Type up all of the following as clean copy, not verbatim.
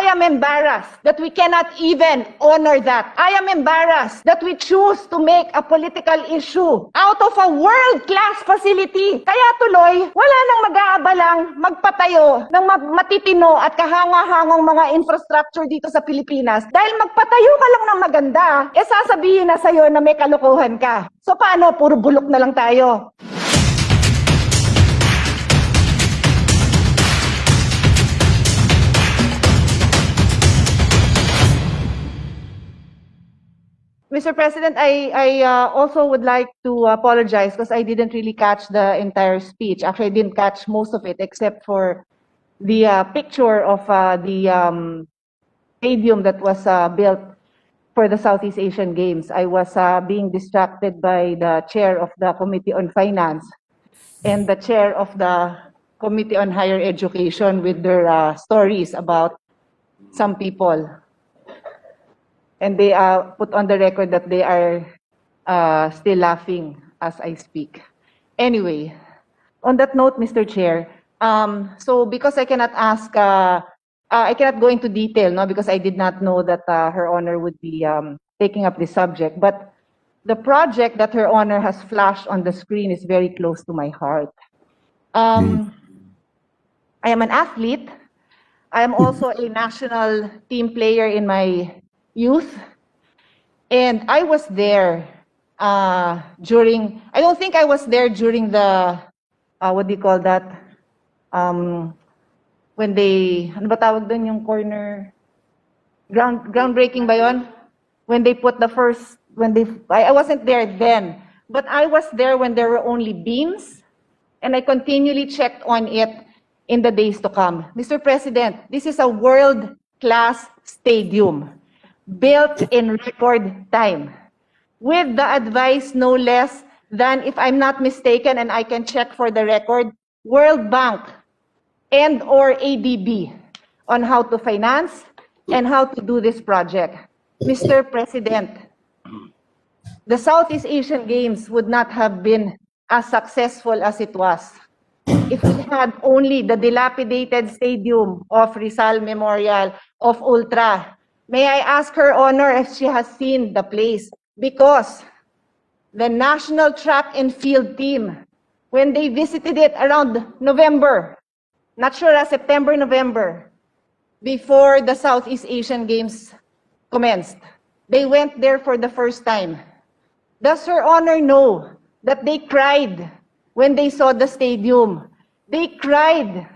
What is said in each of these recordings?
I am embarrassed that we cannot even honor that. I am embarrassed that we choose to make a political issue out of a world-class facility. Kaya tuloy, wala nang mag-aabalang magpatayo ng matitino at kahanga-hangong mga infrastructure dito sa Pilipinas. Dahil magpatayo ka lang ng maganda, sasabihin na sa'yo na may kalokohan ka. So paano? Puro bulok na lang tayo. Mr. President, I also would like to apologize because I didn't really catch the entire speech. Actually, I didn't catch most of it except for the picture of the stadium that was built for the Southeast Asian Games. I was being distracted by the chair of the Committee on Finance and the chair of the Committee on Higher Education with their stories about some people. And they put on the record that they are still laughing as I speak. Anyway, on that note, Mr. Chair, so because I cannot ask, I cannot go into detail, no, because I did not know that Her Honor would be taking up this subject. But the project that Her Honor has flashed on the screen is very close to my heart. I am an athlete. I am also a national team player in my youth, and I was there during, I don't think I was there during the, what do you call that, when they, ano ba tawag doon yung corner, groundbreaking ba yun? When they put the first, I wasn't there then, but I was there when there were only beams, and I continually checked on it in the days to come. Mr. President, this is a world-class stadium, built in record time, with the advice no less than, if I'm not mistaken, and I can check for the record, World Bank and or ADB on how to finance and how to do this project. Mr. President, the Southeast Asian Games would not have been as successful as it was if we had only the dilapidated stadium of Rizal Memorial, of Ultra. May I ask Her Honor if she has seen the place? Because the national track and field team, when they visited it around November, not sure, September, November, before the Southeast Asian Games commenced, they went there for the first time. Does Her Honor know that they cried when they saw the stadium? They cried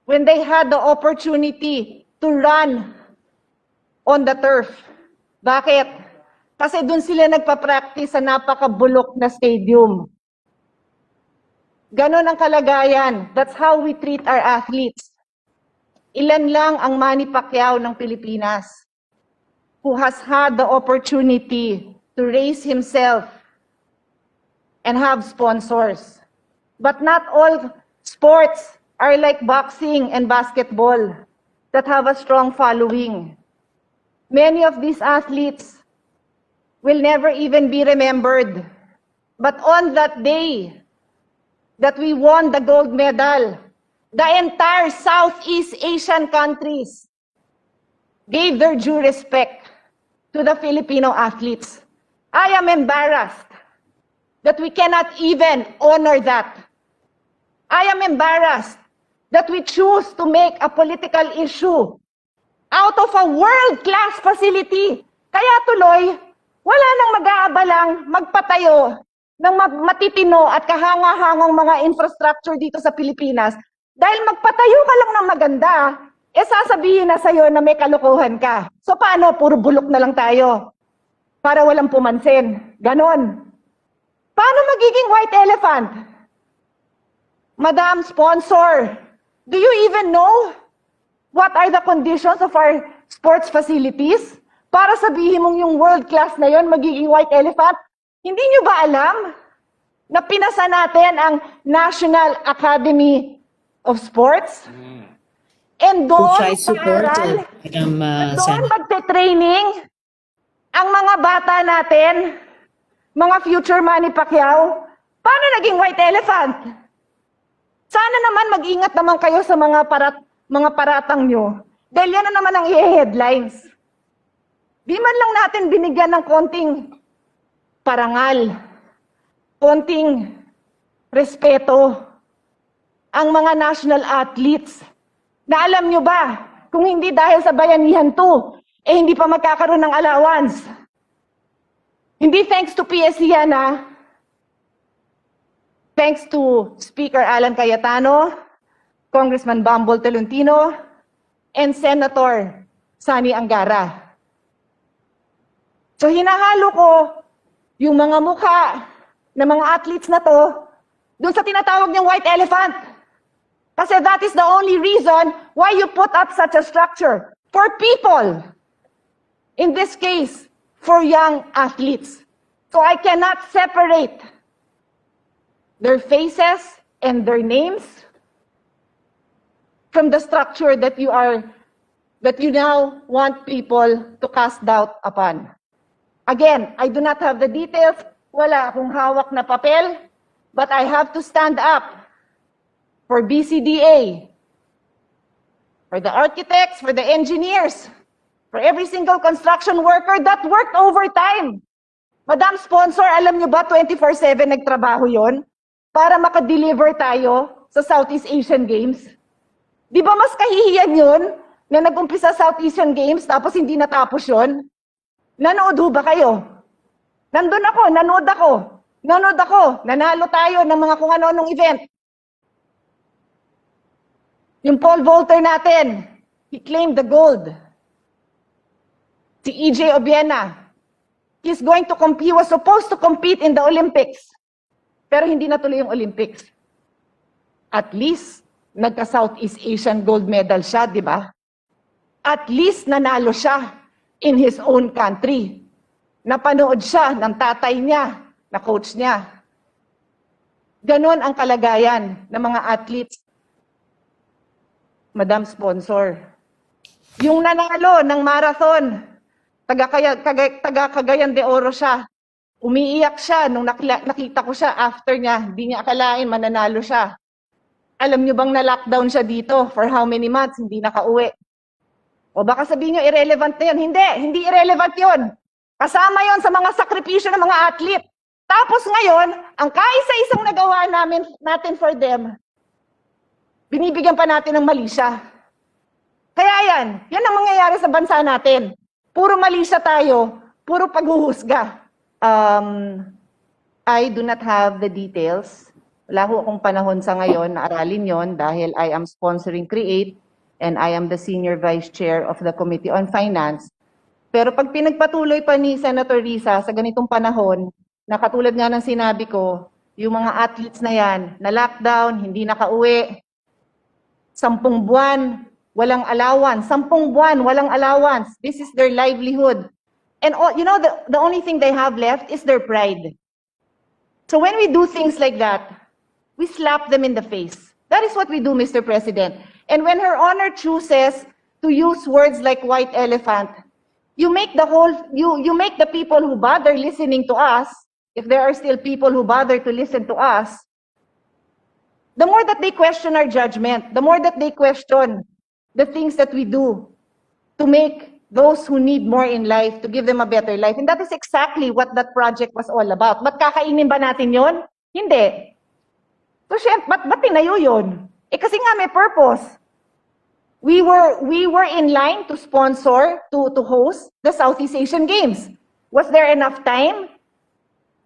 when they had the opportunity to run on the turf. Bakit? Kasi dun sila nagpa-practice sa napakabulok na stadium. Ganon ang kalagayan. That's how we treat our athletes. Ilan lang ang Manny Pacquiao ng Pilipinas who has had the opportunity to raise himself and have sponsors. But not all sports are like boxing and basketball that have a strong following. Many of these athletes will never even be remembered. But on that day that we won the gold medal, the entire Southeast Asian countries gave their due respect to the Filipino athletes. I am embarrassed that we cannot even honor that. I am embarrassed that we choose to make a political issue out of a world-class facility. Kaya tuloy, wala nang mag-aabalang magpatayo ng matitino at kahanga-hangong mga infrastructure dito sa Pilipinas. Dahil magpatayo ka lang ng maganda, sasabihin na sa'yo na may kalokohan ka. So paano? Puro bulok na lang tayo para walang pumansin. Ganon. Paano magiging white elephant? Madam Sponsor, do you even know what are the conditions of our sports facilities? Para sabihin mong yung world class na yon magiging white elephant? Hindi nyo ba alam na pinasa natin ang National Academy of Sports? And doon pag-aaral, doon magte-training ang mga bata natin, mga future Manny Pacquiao. Paano naging white elephant? Sana naman mag-ingat naman kayo sa mga paratang nyo. Dahil yan na naman ang i-headlines. Di man lang natin binigyan ng konting parangal, konting respeto ang mga national athletes. Na alam nyo ba, kung hindi dahil sa bayanihan to, hindi pa magkakaroon ng allowance. Hindi thanks to PSC yan, ha? Thanks to Speaker Alan Cayetano, Congressman Bambol Tolentino, and Senator Sani Angara. So hinahalo ko yung mga mukha ng mga athletes na to dun sa tinatawag niyang white elephant. Kasi that is the only reason why you put up such a structure for people. In this case, for young athletes. So I cannot separate their faces and their names from the structure that you now want people to cast doubt upon. Again, I do not have the details. Wala akong hawak na papel, but I have to stand up for BCDA, for the architects, for the engineers, for every single construction worker that worked overtime. Madam Sponsor, alam nyo ba 24/7 nagtrabaho yon para makadeliver tayo sa Southeast Asian Games? Di ba mas kahihiyan yun na nag-umpisa Southeast Asian Games tapos hindi natapos yon? Nanood ho ba kayo? Nandun ako, nanood ako, nanalo tayo ng mga kung ano-anong event. Yung pole vaulter natin, he claimed the gold. Si EJ Obiena, he was supposed to compete in the Olympics. Pero hindi natuloy yung Olympics. At least, nagka-Southeast Asian gold medal siya, di ba? At least, nanalo siya in his own country. Napanood siya ng tatay niya, na coach niya. Ganon ang kalagayan ng mga athletes. Madam Sponsor. Yung nanalo ng marathon, taga Cagayan de Oro siya. Umiiyak siya nung nakita ko siya after niya. Hindi niya akalain mananalo siya. Alam niyo bang na-lockdown siya dito for how many months? Hindi nakauwi. O baka sabihin niyo irrelevant na yun. Hindi irrelevant yun. Kasama yon sa mga sakripisyo ng mga athlete. Tapos ngayon, ang kaisa-isang nagawa natin for them, binibigyan pa natin ng mali siya. Kaya yan ang mangyayari sa bansa natin. Puro mali siya tayo, puro paghuhusga. I do not have the details. Wala ho akong panahon sa ngayon na aralin yon dahil I am sponsoring CREATE and I am the Senior Vice Chair of the Committee on Finance. Pero pag pinagpatuloy pa ni Senator Risa sa ganitong panahon, na katulad nga ng sinabi ko, yung mga athletes na yan, na lockdown, hindi nakauwi, 10 buwan, walang allowance. 10 buwan, walang allowance. This is their livelihood. And you know, the only thing they have left is their pride. So when we do things like that, we slap them in the face. That is what we do, Mr. President. And when Her Honor chooses to use words like white elephant, you make the people who bother listening to us, if there are still people who bother to listen to us, the more that they question our judgment, the more that they question the things that we do to make those who need more in life, to give them a better life. And that is exactly what that project was all about. Ba't kakainin ba natin yon? Hindi. So, ba't tinayo yun? Kasi nga may purpose. We were in line to sponsor, to host the Southeast Asian Games. Was there enough time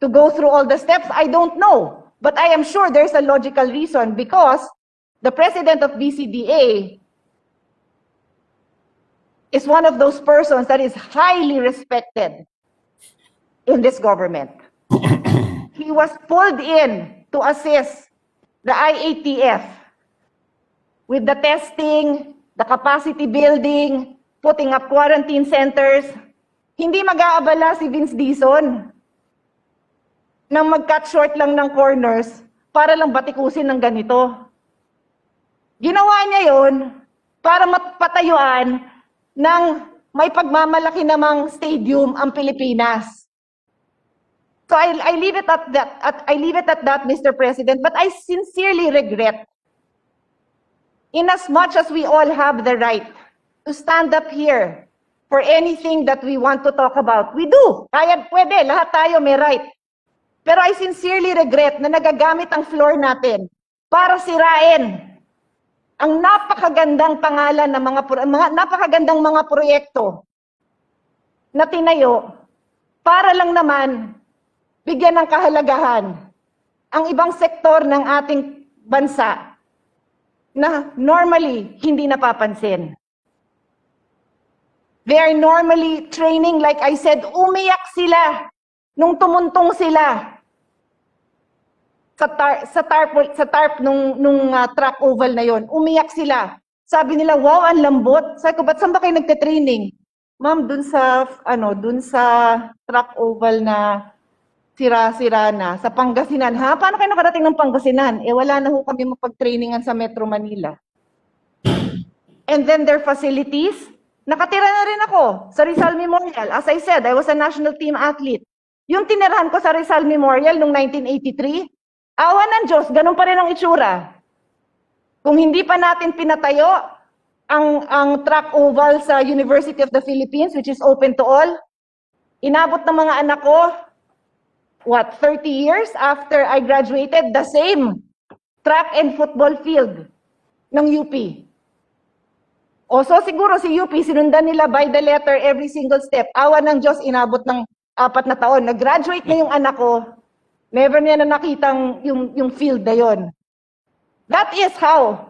to go through all the steps? I don't know. But I am sure there's a logical reason because the president of BCDA is one of those persons that is highly respected in this government. He was pulled in to assist the IATF with the testing, the capacity building, putting up quarantine centers. Hindi mag-aabala si Vince Dizon nang mag-cut short lang ng corners para lang batikusin ng ganito. Ginawa niya yon para patayuan ng may pagmamalaki namang stadium ang Pilipinas. So I leave it at that, Mr. President, but I sincerely regret, in as much as we all have the right to stand up here for anything that we want to talk about. We do. Kaya, pwede. Lahat tayo may right. Pero I sincerely regret na nagagamit ang floor natin para sirain ang napakagandang pangalan ng napakagandang mga proyekto na tinayo para lang naman bigyan ng kahalagahan ang ibang sektor ng ating bansa na normally hindi napapansin. They are normally training, like I said, umiyak sila nung tumuntong sila sa tarp nung track oval na yon. Umiyak sila. Sabi nila, wow, ang lambot. Sabi ko, ba't saan ba kayo nagte-training? Ma'am, dun sa track oval na sira-sira na, sa Pangasinan. Ha? Paano kayo nakarating ng Pangasinan? Eh, wala na ho kami mapag-trainingan sa Metro Manila. And then their facilities, nakatira na rin ako sa Rizal Memorial. As I said, I was a national team athlete. Yung tinirahan ko sa Rizal Memorial noong 1983, awa ng Diyos, ganun pa rin ang itsura. Kung hindi pa natin pinatayo ang track oval sa University of the Philippines, which is open to all, inabot ng mga anak ko, 30 years after I graduated, the same track and football field ng UP. O so siguro si UP, sinundan nila by the letter every single step. Awa ng Diyos, inabot ng 4 na taon. Nag-graduate na yung anak ko, never niya na nakitang yung field na yon. That is how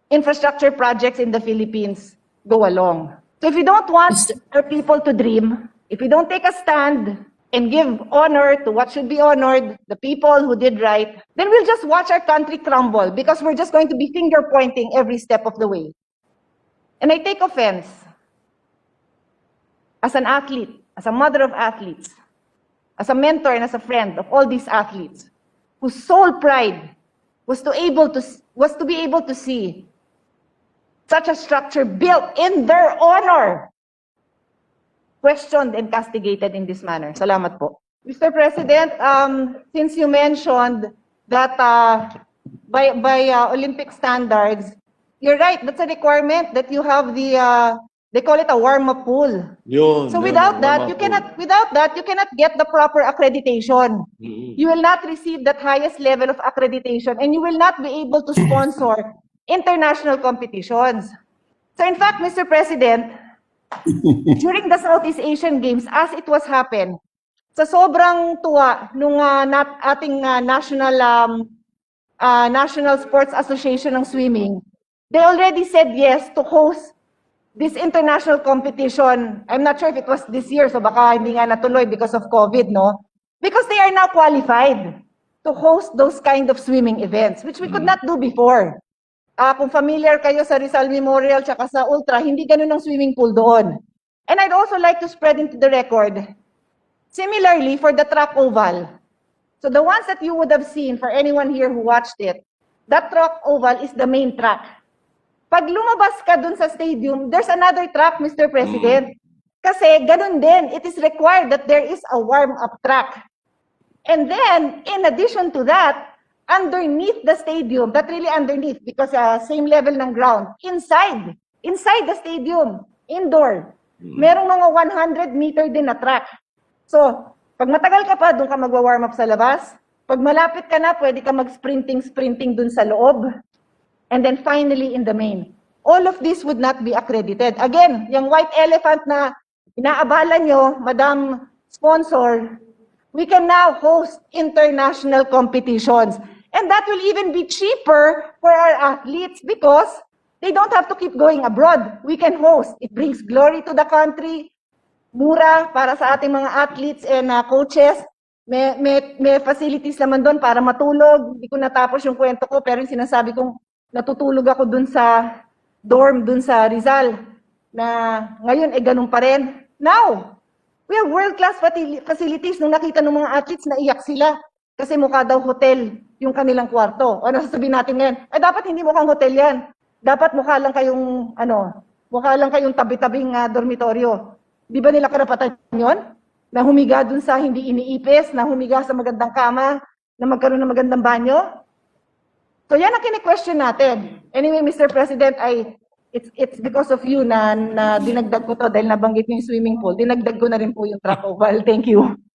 infrastructure projects in the Philippines go along. So if you don't want our people to dream, if we don't take a stand and give honor to what should be honored, the people who did right, then we'll just watch our country crumble because we're just going to be finger pointing every step of the way. And I take offense as an athlete, as a mother of athletes, as a mentor and as a friend of all these athletes, whose sole pride was to be able to see such a structure built in their honor, questioned and castigated in this manner. Salamat po. Mr. President, since you mentioned that by Olympic standards, you're right, that's a requirement that you have the they call it a warm-up pool. So without that, you cannot get the proper accreditation. You will not receive that highest level of accreditation, and you will not be able to sponsor international competitions. So in fact, Mr. President, during the Southeast Asian Games, as it was happen, sa sobrang tuwa nung ating National Sports Association ng Swimming, they already said yes to host this international competition. I'm not sure if it was this year, so baka hindi nga natuloy because of COVID, no? Because they are now qualified to host those kind of swimming events, which we could not do before. Kung familiar kayo sa Rizal Memorial tsaka sa Ultra, hindi ganun ang swimming pool doon. And I'd also like to spread into the record, similarly for the track oval. So the ones that you would have seen, for anyone here who watched it, that track oval is the main track. Pag lumabas ka dun sa stadium, there's another track, Mr. President. Kasi ganun din, it is required that there is a warm-up track. And then, in addition to that, underneath the stadium, that really underneath, because same level ng ground, inside the stadium, indoor, merong mga 100-meter din na track. So, pag matagal ka pa, doon ka magwa-warm up sa labas. Pag malapit ka na, pwede ka mag-sprinting dun sa loob. And then finally, in the main. All of this would not be accredited. Again, yung white elephant na inaabala nyo, Madam Sponsor, we can now host international competitions. And that will even be cheaper for our athletes because they don't have to keep going abroad. We can host. It brings glory to the country. Mura para sa ating mga athletes and coaches. May facilities naman doon para matulog. Hindi ko natapos yung kwento ko, pero yung sinasabi kong natutulog ako dun sa dorm, dun sa Rizal, na ngayon ganun pa rin. Now, we have world-class facilities. Nung nakita ng mga athletes, naiyak sila. Kasi mukha daw hotel yung kanilang kwarto. Ano sasabihin natin ngayon? Ay, dapat hindi mukhang hotel yan. Dapat mukha lang kayong tabi-tabing dormitoryo. Di ba nila karapatan yon? Na humiga dun sa hindi iniipis, na humiga sa magandang kama, na magkaroon ng magandang banyo? So yan ang kine-question natin. Anyway, Mr. President, I It's because of you na dinagdag ko to dahil nabanggit niyo yung swimming pool. Dinagdag ko na rin po yung track oval. Thank you.